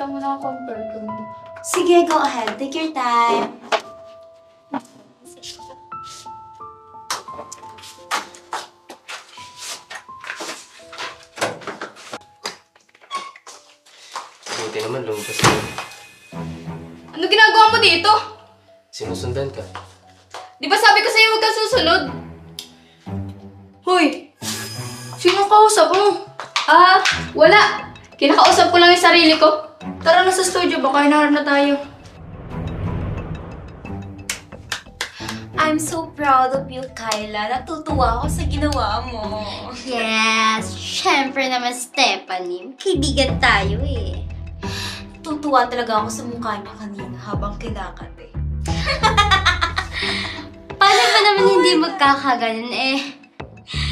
Tama na ako perfume. Sige, go ahead. Take your time. Buti naman lumabas ka. Ano ginagawa mo dito? Sinusundan ka. Di ba sabi ko sa'yo huwag kang susunod? Hoy! Sino kausap mo? Wala. Kinakausap ko lang yung sarili ko. Tara na sa studio, baka hinaharap na tayo. I'm so proud of you, Kyla. Natutuwa ako sa ginawa mo. Yes, syempre naman, Stephanie. Kaibigan tayo eh. Natutuwa talaga ako sa mukha niya kanina habang kinakad eh. Paano ba naman hindi magkakaganon eh?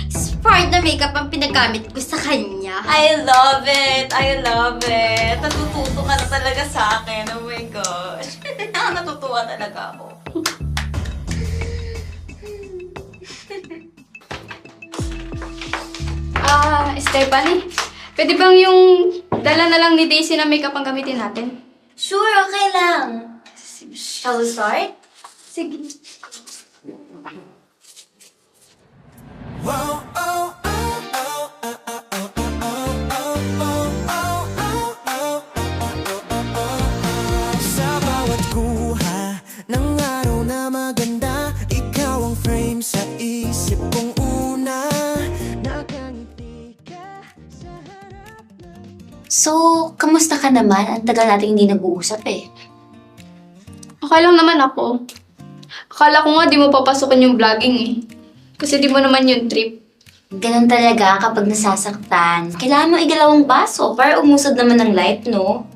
Smart na makeup ang pinagamit ko sa kanya. I love it! I love it! Natututo ka na talaga sa akin. Oh my gosh. Natutuwa talaga ako. Stephanie, pwede bang yung dala na lang ni Daisy na makeup ang gamitin natin? Sure, okay lang. Shall we start? Sige. Sa bawat kuha ng araw na maganda, ikaw ang frame sa isip kong una. Nakangiti ka sa harap ng... So, kamusta ka naman? Ang tagal natin hindi nag-uusap eh. Okay lang naman ako. Akala ko nga di mo papasukin yung vlogging eh. Kasi di mo naman yung trip. Ganun talaga kapag nasasaktan. Kailangan mo igalawang baso para umusad naman ng life, no?